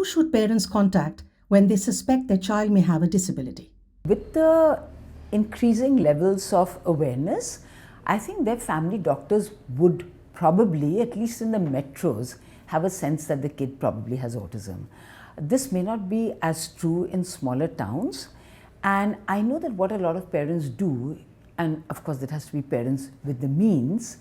who should parents contact when they suspect their child may have a disability? With the increasing levels of awareness, I think their family doctors would probably, at least in the metros, have a sense that the kid probably has autism. This may not be as true in smaller towns, and I know that what a lot of parents do, and of course it has to be parents with the means,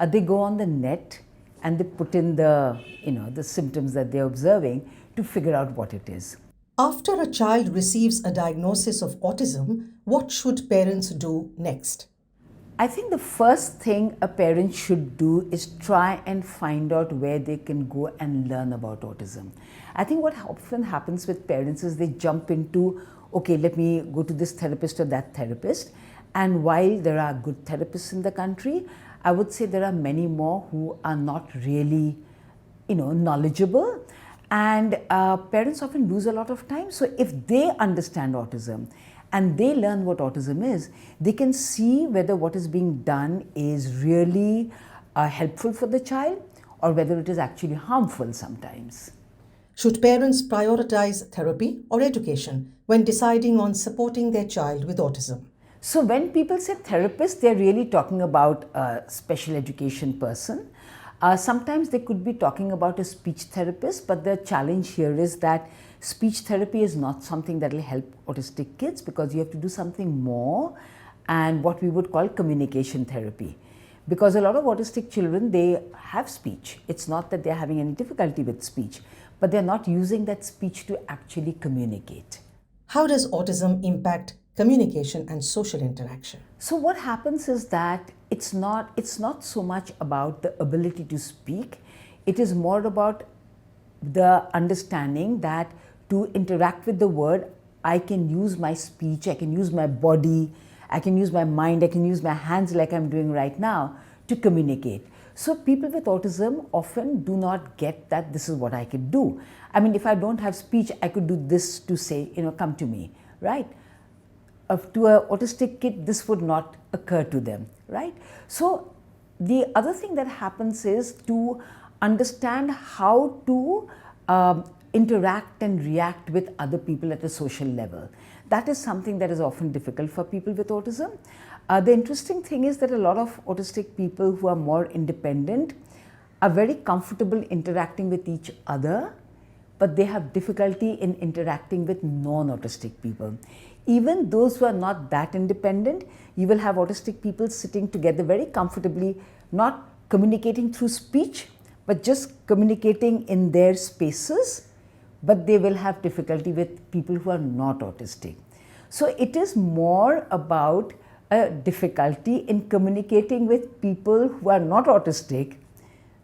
they go on the net and they put in the symptoms that they're observing to figure out what it is. After a child receives a diagnosis of autism, what should parents do next? I think the first thing a parent should do is try and find out where they can go and learn about autism. I think what often happens with parents is they jump into, okay, let me go to this therapist or that therapist. And while there are good therapists in the country, I would say there are many more who are not really, knowledgeable. And parents often lose a lot of time. So if they understand autism and they learn what autism is, they can see whether what is being done is really helpful for the child or whether it is actually harmful sometimes. Should parents prioritize therapy or education when deciding on supporting their child with autism? So when people say therapist, they're really talking about a special education person. Sometimes they could be talking about a speech therapist, but the challenge here is that speech therapy is not something that will help autistic kids because you have to do something more and what we would call communication therapy. Because a lot of autistic children, they have speech. It's not that they're having any difficulty with speech, but they're not using that speech to actually communicate. How does autism impact communication and social interaction? So what happens is that it's not so much about the ability to speak. It is more about the understanding that to interact with the world, I can use my speech, I can use my body, I can use my mind, I can use my hands like I'm doing right now to communicate. So people with autism often do not get that this is what I could do. I mean, if I don't have speech, I could do this to say, come to me, right? To an autistic kid, this would not occur to them, right? So the other thing that happens is to understand how to interact and react with other people at a social level. That is something that is often difficult for people with autism. The interesting thing is that a lot of autistic people who are more independent are very comfortable interacting with each other, but they have difficulty in interacting with non-autistic people. Even those who are not that independent, you will have autistic people sitting together very comfortably, not communicating through speech, but just communicating in their spaces, but they will have difficulty with people who are not autistic. So it is more about a difficulty in communicating with people who are not autistic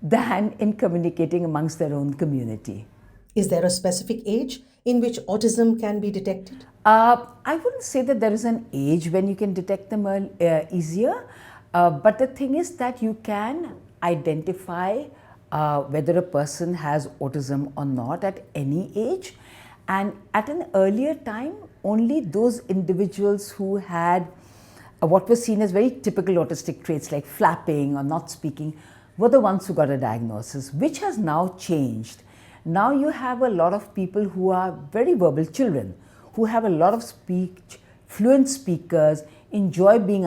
than in communicating amongst their own community. Is there a specific age in which autism can be detected? I wouldn't say that there is an age when you can detect them easier, but the thing is that you can identify whether a person has autism or not at any age, and at an earlier time only those individuals who had what was seen as very typical autistic traits like flapping or not speaking were the ones who got a diagnosis, which has now changed. Now you have a lot of people who are very verbal children, who have a lot of speech, fluent speakers, enjoy being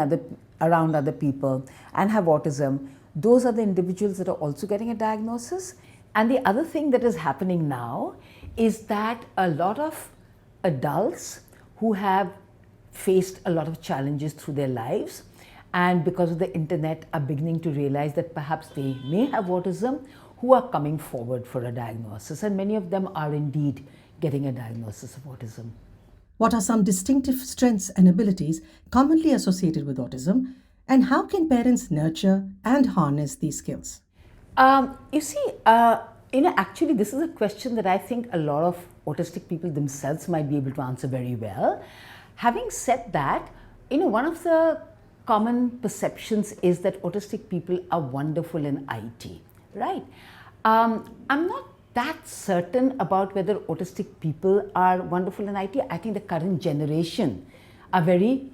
around other people and have autism. Those are the individuals that are also getting a diagnosis. And the other thing that is happening now is that a lot of adults who have faced a lot of challenges through their lives and because of the internet are beginning to realize that perhaps they may have autism, who are coming forward for a diagnosis, and many of them are indeed getting a diagnosis of autism. What are some distinctive strengths and abilities commonly associated with autism, and how can parents nurture and harness these skills? Actually this is a question that I think a lot of autistic people themselves might be able to answer very well. Having said that, one of the common perceptions is that autistic people are wonderful in IT, right? I'm not that certain about whether autistic people are wonderful in IT. I think the current generation are very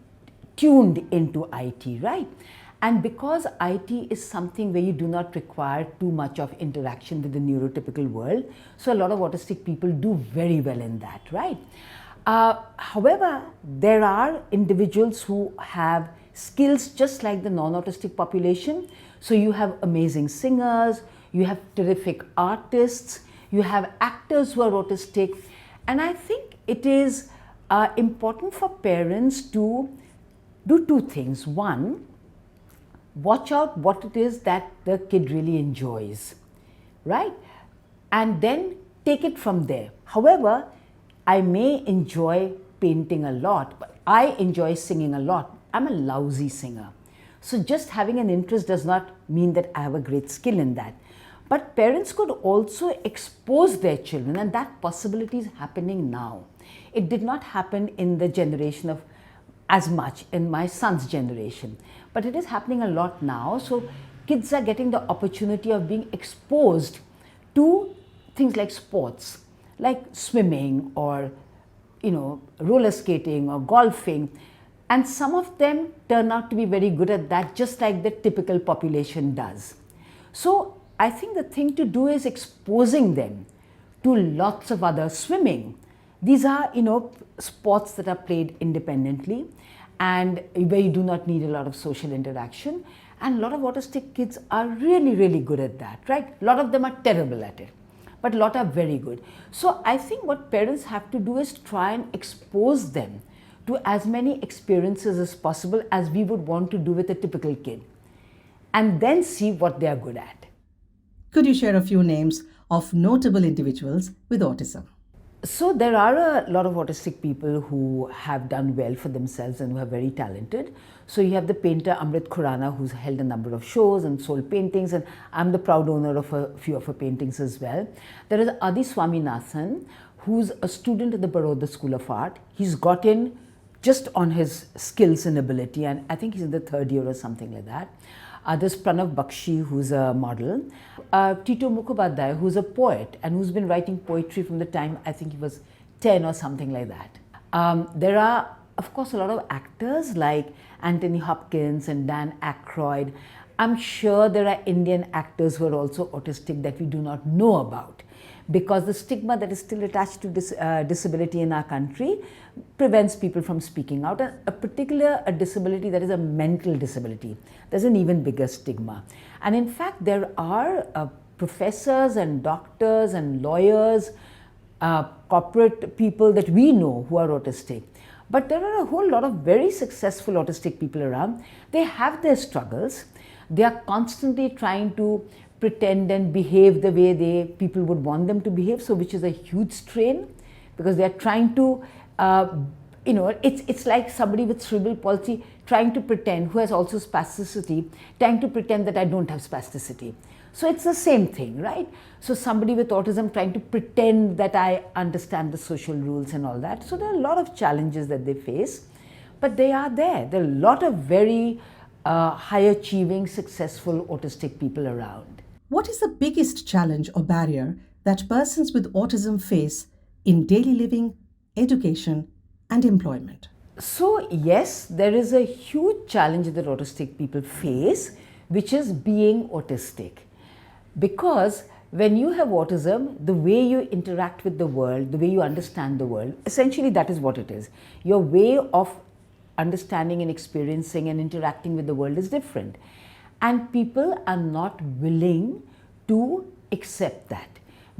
tuned into IT, right? And because IT is something where you do not require too much of interaction with the neurotypical world, so a lot of autistic people do very well in that, right? However, there are individuals who have skills just like the non-autistic population. So you have amazing singers, you have terrific artists, you have actors who are autistic. And I think it is important for parents to do two things. One, watch out what it is that the kid really enjoys, right? And then take it from there. However, I may enjoy painting a lot, but I enjoy singing a lot. I'm a lousy singer. So just having an interest does not mean that I have a great skill in that. But parents could also expose their children, and that possibility is happening now. It did not happen in the generation of as much in my son's generation, but it is happening a lot now. So kids are getting the opportunity of being exposed to things like sports, like swimming or roller skating or golfing, and some of them turn out to be very good at that, just like the typical population does. So I think the thing to do is exposing them to lots of other swimming. These are sports that are played independently and where you do not need a lot of social interaction, and a lot of autistic kids are really, really good at that, right? A lot of them are terrible at it, but a lot are very good. So I think what parents have to do is try and expose them to as many experiences as possible as we would want to do with a typical kid, and then see what they are good at. Could you share a few names of notable individuals with autism? So there are a lot of autistic people who have done well for themselves and who are very talented. So you have the painter Amrit Khurana, who's held a number of shows and sold paintings, and I'm the proud owner of a few of her paintings as well. There is Adi Swaminathan, who's a student at the Baroda School of Art. He's got in just on his skills and ability, and I think he's in the third year or something like that. There's Pranav Bakshi, who's a model. Tito Mukhopadhyay, who's a poet and who's been writing poetry from the time I think he was 10 or something like that. There are, of course, a lot of actors like Anthony Hopkins and Dan Aykroyd. I'm sure there are Indian actors who are also autistic that we do not know about, because the stigma that is still attached to disability in our country prevents people from speaking out, and a disability that is a mental disability, there's an even bigger stigma. And in fact, there are professors and doctors and lawyers, corporate people that we know who are autistic. But there are a whole lot of very successful autistic people around. They have their struggles. They are constantly trying to pretend and behave the way people would want them to behave, so which is a huge strain, because they are trying to, it's like somebody with cerebral palsy trying to pretend, who has also spasticity, trying to pretend that I don't have spasticity. So it's the same thing, right? So somebody with autism trying to pretend that I understand the social rules and all that. So there are a lot of challenges that they face, but they are there. There are a lot of very high-achieving, successful autistic people around. What is the biggest challenge or barrier that persons with autism face in daily living, education, and employment? So yes, there is a huge challenge that autistic people face, which is being autistic. Because when you have autism, the way you interact with the world, the way you understand the world, essentially that is what it is. Your way of understanding and experiencing and interacting with the world is different. And people are not willing to accept that,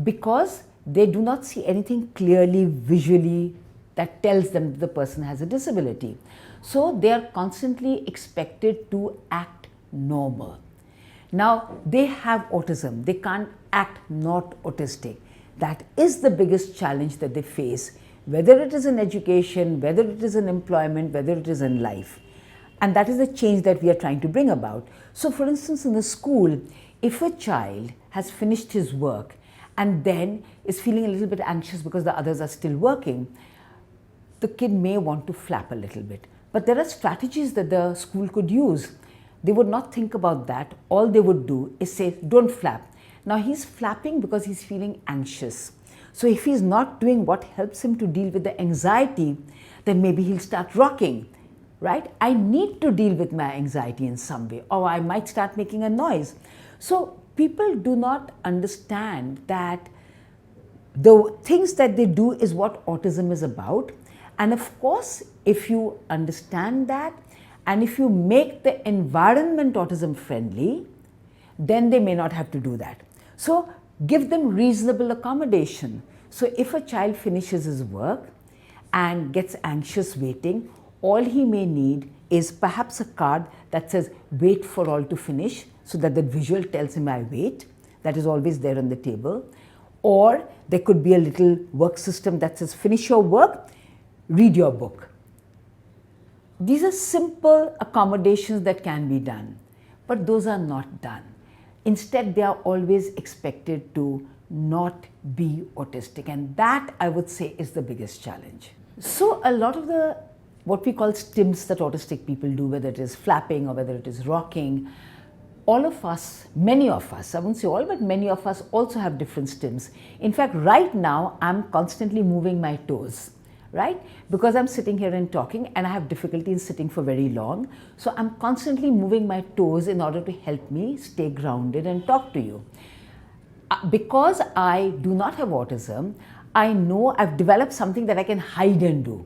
because they do not see anything clearly, visually, that tells them that the person has a disability. So they are constantly expected to act normal. Now, they have autism. They can't act not autistic. That is the biggest challenge that they face, whether it is in education, whether it is in employment, whether it is in life. And that is the change that we are trying to bring about. So for instance, in the school, if a child has finished his work and then is feeling a little bit anxious because the others are still working, the kid may want to flap a little bit. But there are strategies that the school could use. They would not think about that. All they would do is say, don't flap. Now he's flapping because he's feeling anxious. So if he's not doing what helps him to deal with the anxiety, then maybe he'll start rocking. right? I need to deal with my anxiety in some way, or I might start making a noise. So people do not understand that the things that they do is what autism is about. And of course, if you understand that, and if you make the environment autism friendly, then they may not have to do that. So give them reasonable accommodation. So if a child finishes his work and gets anxious waiting, all he may need is perhaps a card that says wait for all to finish, so that the visual tells him I wait. That is always there on the table. Or there could be a little work system that says finish your work, read your book. These are simple accommodations that can be done, but those are not done. Instead, they are always expected to not be autistic, and that, I would say, is the biggest challenge. So a lot of the what we call stims that autistic people do, whether it is flapping or whether it is rocking, all of us, many of us, I won't say all, but many of us also have different stims. In fact, right now, I'm constantly moving my toes, right? Because I'm sitting here and talking, and I have difficulty in sitting for very long. So I'm constantly moving my toes in order to help me stay grounded and talk to you. Because I do not have autism, I know I've developed something that I can hide and do,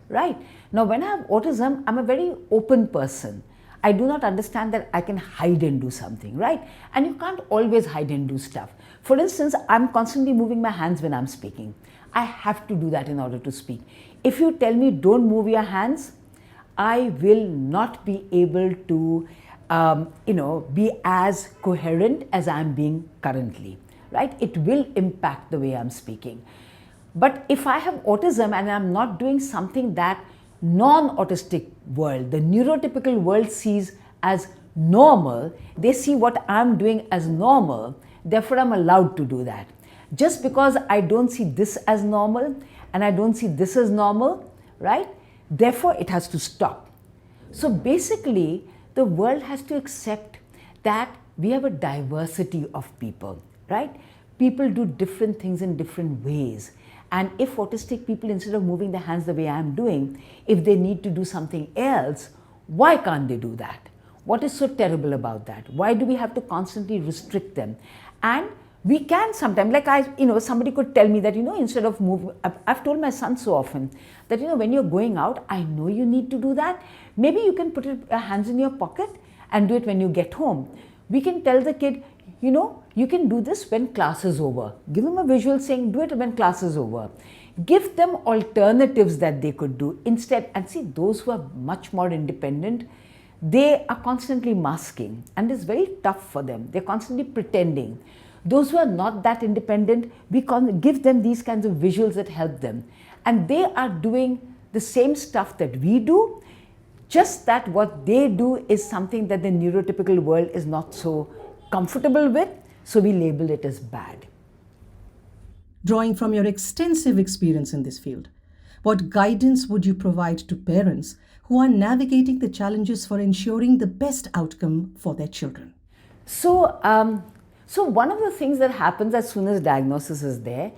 right? Now, when I have autism, I'm a very open person. I do not understand that I can hide and do something, right? And you can't always hide and do stuff. For instance, I'm constantly moving my hands when I'm speaking. I have to do that in order to speak. If you tell me don't move your hands, I will not be able to be as coherent as I'm being currently, right? It will impact the way I'm speaking. But if I have autism and I'm not doing something that non-autistic world, the neurotypical world sees as normal, they see what I'm doing as normal, therefore I'm allowed to do that. Just because I don't see this as normal and I don't see this as normal, right? Therefore it has to stop. So basically, the world has to accept that we have a diversity of people, right? People do different things in different ways. And if autistic people, instead of moving their hands the way I'm doing, if they need to do something else, why can't they do that? What is so terrible about that? Why do we have to constantly restrict them? And we can sometimes, like somebody could tell me that, instead of moving, I've told my son so often that, when you're going out, I know you need to do that. Maybe you can put your hands in your pocket and do it when you get home. We can tell the kid, you can do this when class is over. Give them a visual saying, do it when class is over. Give them alternatives that they could do instead. And see, those who are much more independent, they are constantly masking, and it's very tough for them. They're constantly pretending. Those who are not that independent, we give them these kinds of visuals that help them. And they are doing the same stuff that we do, just that what they do is something that the neurotypical world is not so comfortable with, so we label it as bad. Drawing from your extensive experience in this field, what guidance would you provide to parents who are navigating the challenges for ensuring the best outcome for their children? So one of the things that happens as soon as diagnosis is there,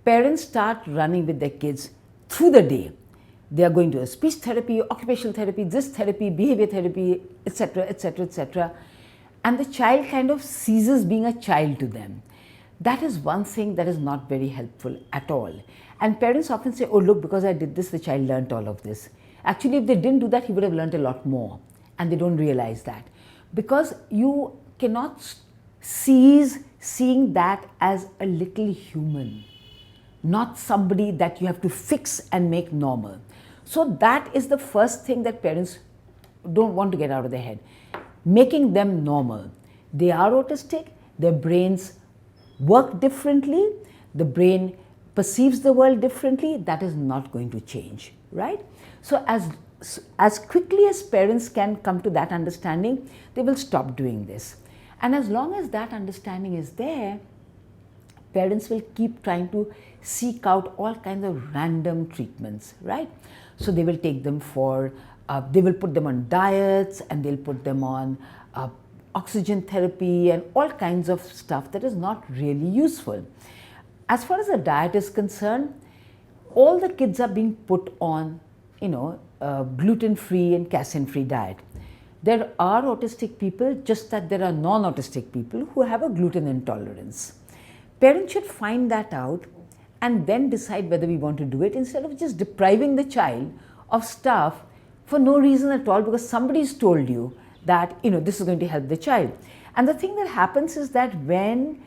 parents start running with their kids through the day. They are going to a speech therapy, occupational therapy, this therapy, behavior therapy, etc., etc., etc. And the child kind of ceases being a child to them. That is one thing that is not very helpful at all. And parents often say, oh look, because I did this, the child learnt all of this. Actually, if they didn't do that, he would have learnt a lot more. And they don't realize that. Because you cannot cease seeing that as a little human, not somebody that you have to fix and make normal. So that is the first thing that parents don't want to get out of their head. Making them normal. They are autistic, their brains work differently, the brain perceives the world differently, that is not going to change, right? So as quickly as parents can come to that understanding, they will stop doing this. And as long as that understanding is there, parents will keep trying to seek out all kinds of random treatments, right? So they will take them they will put them on diets, and they'll put them on oxygen therapy and all kinds of stuff that is not really useful. As far as the diet is concerned, all the kids are being put on, gluten-free and casein-free diet. There are autistic people, just that there are non-autistic people who have a gluten intolerance. Parents should find that out and then decide whether we want to do it, instead of just depriving the child of stuff for no reason at all because somebody's told you that this is going to help the child. And the thing that happens is that when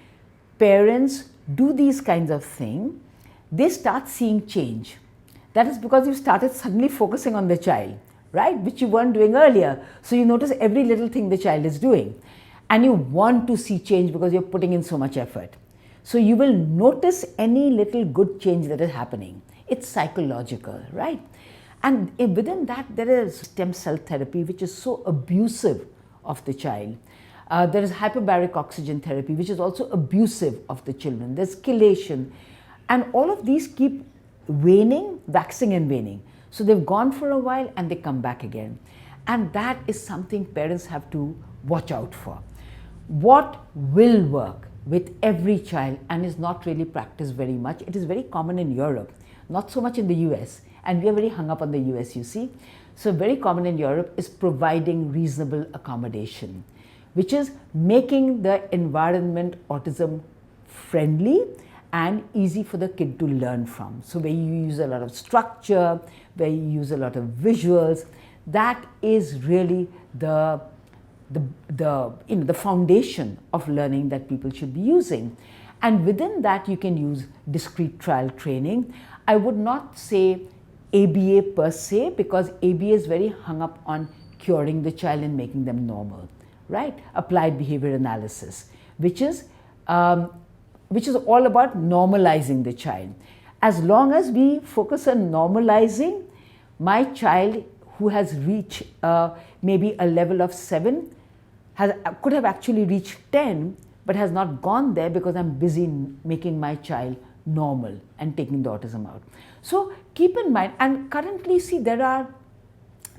parents do these kinds of things, they start seeing change. That is because you started suddenly focusing on the child, right, which you weren't doing earlier. So you notice every little thing the child is doing and you want to see change because you're putting in so much effort. So you will notice any little good change that is happening. It's psychological, right? And within that, there is stem cell therapy, which is so abusive of the child. There is hyperbaric oxygen therapy, which is also abusive of the children. There's chelation. And all of these keep waning, waxing and waning. So they've gone for a while and they come back again. And that is something parents have to watch out for. What will work with every child and is not really practiced very much, it is very common in Europe, not so much in the US. And we are very hung up on the US, you see. So very common in Europe is providing reasonable accommodation, which is making the environment autism friendly and easy for the kid to learn from. So where you use a lot of structure, where you use a lot of visuals, that is really the foundation of learning that people should be using. And within that, you can use discrete trial training. I would not say ABA per se, because ABA is very hung up on curing the child and making them normal, right? Applied behavior analysis, which is all about normalizing the child. As long as we focus on normalizing, my child who has reached maybe a level of 7 could have actually reached 10, but has not gone there because I'm busy making my child normal and taking the autism out. So keep in mind, and currently see there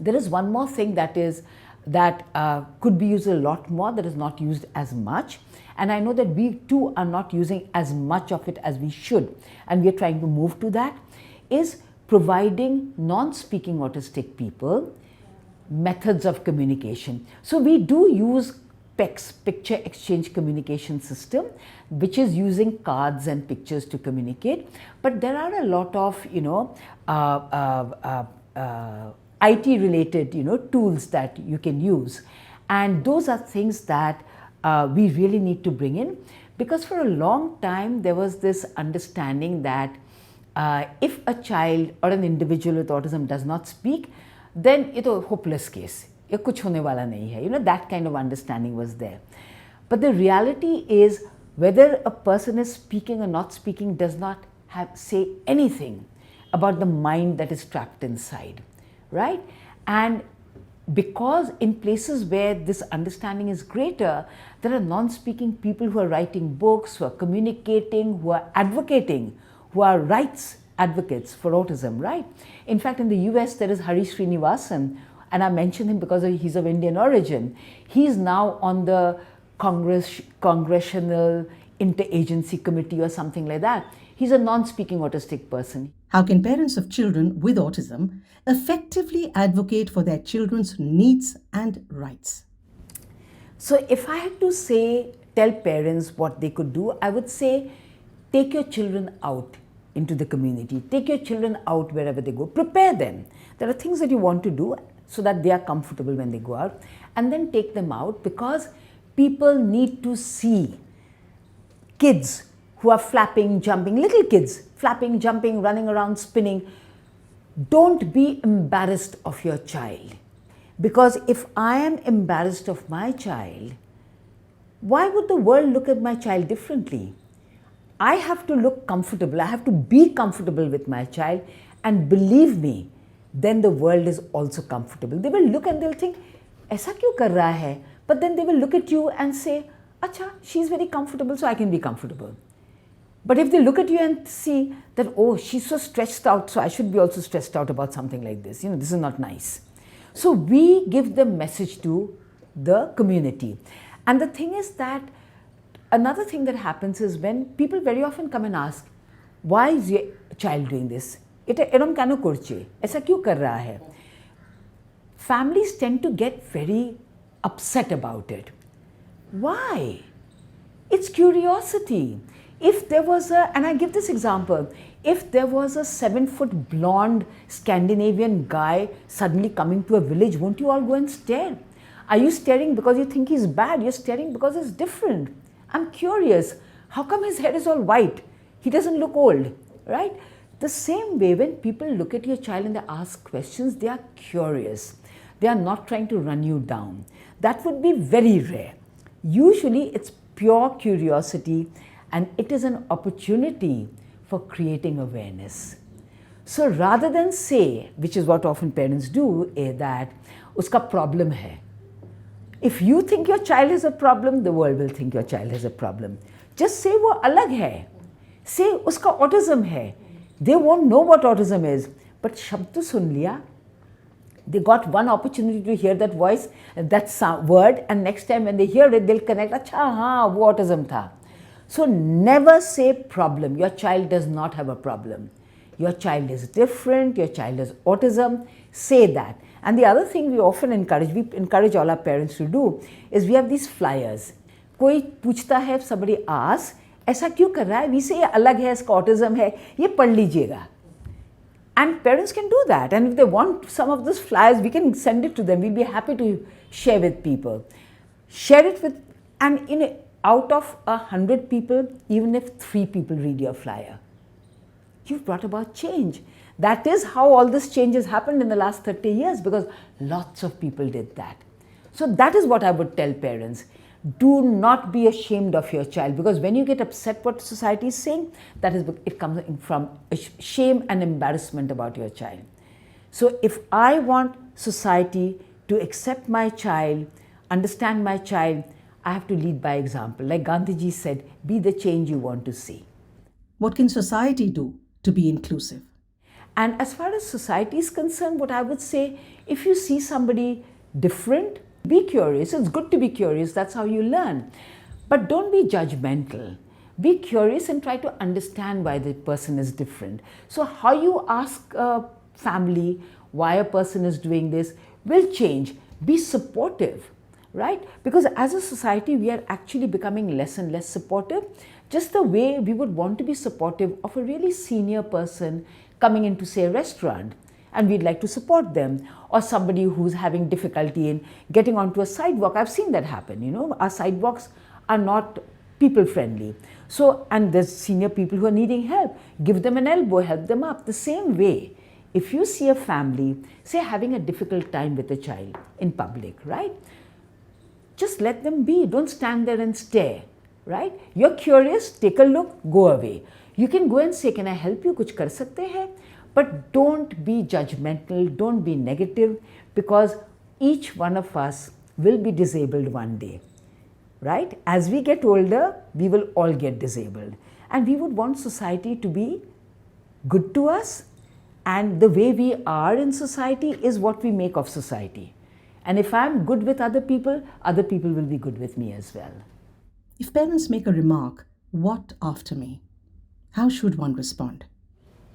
is one more thing that could be used a lot more, that is not used as much. And I know that we too are not using as much of it as we should, and we are trying to move to that, is providing non-speaking autistic people methods of communication. So we do use PECS, Picture Exchange Communication System, which is using cards and pictures to communicate. But there are a lot of, IT-related, tools that you can use. And those are things that we really need to bring in, because for a long time there was this understanding that if a child or an individual with autism does not speak, then it's a hopeless case. ये कुछ होने वाला नहीं है. That kind of understanding was there. But the reality is, whether a person is speaking or not speaking does not say anything about the mind that is trapped inside, right? And because in places where this understanding is greater, there are non-speaking people who are writing books, who are communicating, who are advocating, who are rights advocates for autism, right? In fact, in the US, there is Hari Srinivasan, and I mention him because he's of Indian origin. He's now on the Congressional Interagency Committee or something like that. He's a non-speaking autistic person. How can parents of children with autism effectively advocate for their children's needs and rights? So if I had to tell parents what they could do, I would say, take your children out into the community. Take your children out wherever they go. Prepare them. There are things that you want to do so that they are comfortable when they go out, and then take them out, because people need to see kids who are flapping, jumping, little kids flapping, jumping, running around, spinning. Don't be embarrassed of your child, because if I am embarrassed of my child, why would the world look at my child differently? I have to look comfortable. I have to be comfortable with my child, and believe me, then the world is also comfortable. They will look and they'll think, "Aisa kyun kar raha hai?" But then they will look at you and say, "Acha, she's very comfortable, so I can be comfortable." But if they look at you and see that, "Oh, she's so stretched out, so I should be also stressed out about something like this. This is not nice." So we give the message to the community. And the thing is that another thing that happens is when people very often come and ask, "Why is your child doing this? এটা এরম কেন করছে? ऐसा क्यों कर रहा है?" families tend to get very upset about it. Why? It's curiosity. If there was and I give this example, if there was a 7-foot blonde Scandinavian guy suddenly coming to a village, won't you all go and stare? Are you staring because you think he's bad? You're staring because he's different. I'm curious. How come his hair is all white? He doesn't look old, right? The same way, when people look at your child and they ask questions, they are curious. They are not trying to run you down. That would be very rare. Usually it's pure curiosity, and it is an opportunity for creating awareness. So rather than say, which is what often parents do, that uska problem hai. If you think your child has a problem, the world will think your child has a problem. Just say wo alag hai. Say uska autism hai. They won't know what autism is, but shabd to sun liya. They got one opportunity to hear that voice, that word, and next time when they hear it, they'll connect, acha, haan, wo autism tha. So never say problem. Your child does not have a problem. Your child is different, your child has autism. Say that. And the other thing we often encourage all our parents to do, is we have these flyers. कोई पूछता है, somebody asks, ऐसा क्यों कर रहा है? We say ये अलग है, इसका autism है, ये पढ़ लीजिएगा. And parents can do that. And if they want some of those flyers, we can send it to them. We'll be happy to share with people. Share it with, and out of 100 people, even if 3 people read your flyer, you've brought about change. That is how all this change has happened in the last 30 years, because lots of people did that. So that is what I would tell parents. Do not be ashamed of your child, because when you get upset what society is saying, it comes from shame and embarrassment about your child. So if I want society to accept my child, understand my child, I have to lead by example. Like Gandhiji said, be the change you want to see. What can society do to be inclusive? And as far as society is concerned, what I would say, if you see somebody different, be curious. It's good to be curious. That's how you learn. But don't be judgmental. Be curious and try to understand why the person is different. So how you ask a family why a person is doing this will change. Be supportive, right? Because as a society, we are actually becoming less and less supportive. Just the way we would want to be supportive of a really senior person coming into, say, a restaurant, and we'd like to support them, or somebody who's having difficulty in getting onto a sidewalk. I've seen that happen, our sidewalks are not people friendly. So, and there's senior people who are needing help. Give them an elbow, help them up. The same way, if you see a family, say, having a difficult time with a child in public, right? Just let them be. Don't stand there and stare, right? You're curious, take a look, go away. You can go and say, can I help you? Kuch kar sakte hai? But don't be judgmental, don't be negative, because each one of us will be disabled one day, right? As we get older, we will all get disabled. And we would want society to be good to us, and the way we are in society is what we make of society. And if I'm good with other people will be good with me as well. If parents make a remark, what after me? How should one respond?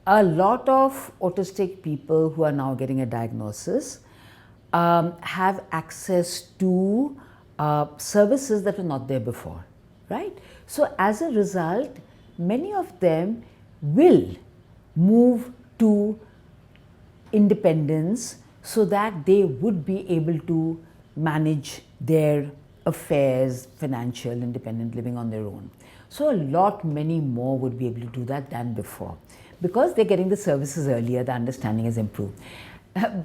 A lot of autistic people who are now getting a diagnosis have access to services that were not there before, right? So as a result, many of them will move to independence so that they would be able to manage their affairs, financial, independent living on their own. So many more would be able to do that than before. Because they're getting the services earlier, the understanding has improved.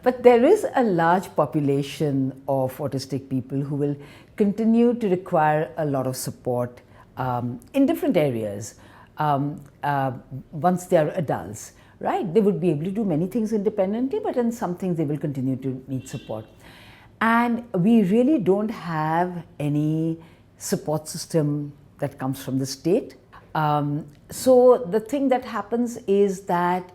But there is a large population of autistic people who will continue to require a lot of support in different areas once they are adults, right? They would be able to do many things independently, but in some things they will continue to need support. And we really don't have any support system that comes from the state. So the thing that happens is that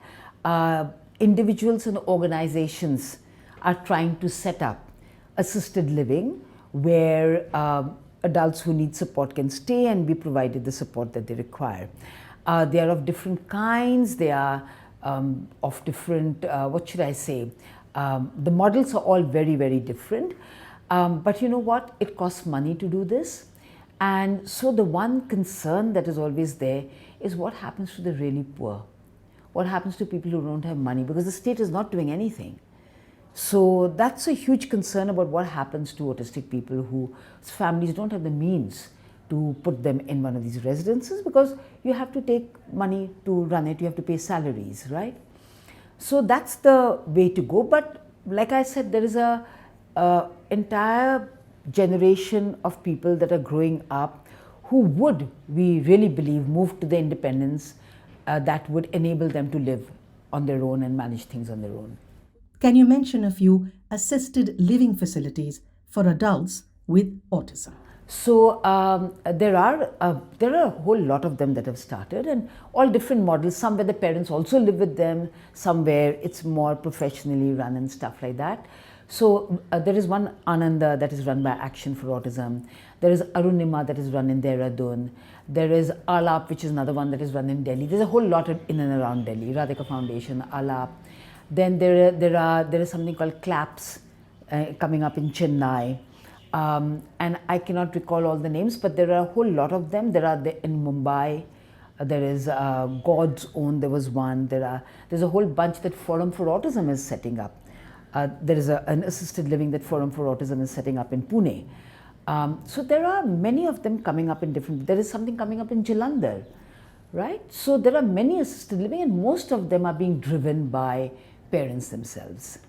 individuals and organizations are trying to set up assisted living where adults who need support can stay and be provided the support that they require. They are of different kinds, they are of different, The models are all very, very different. But you know what? It costs money to do this. And so the one concern that is always there is what happens to the really poor? What happens to people who don't have money? Because the state is not doing anything. So that's a huge concern about what happens to autistic people whose families don't have the means to put them in one of these residences, because you have to take money to run it, you have to pay salaries, right? So that's the way to go. But like I said, there is a entire generation of people that are growing up who would, we really believe, move to the independence that would enable them to live on their own and manage things on their own. Can you mention a few assisted living facilities for adults with autism? So there are a whole lot of them that have started, and all different models. Some where the parents also live with them, some where it's more professionally run and stuff like that. So there is one Ananda that is run by Action for Autism. There is Arunima that is run in Dehradun. There is Alap, which is another one that is run in Delhi. There's a whole lot in and around Delhi. Radhika Foundation, Alap. Then there is something called CLAPS coming up in Chennai. And I cannot recall all the names, but there are a whole lot of them. There are in Mumbai. There is God's Own. There was one. There's a whole bunch that Forum for Autism is setting up. There is an assisted living that Forum for Autism is setting up in Pune. So there are many of them coming up in different. There is something coming up in Jalandhar, right? So there are many assisted living, and most of them are being driven by parents themselves.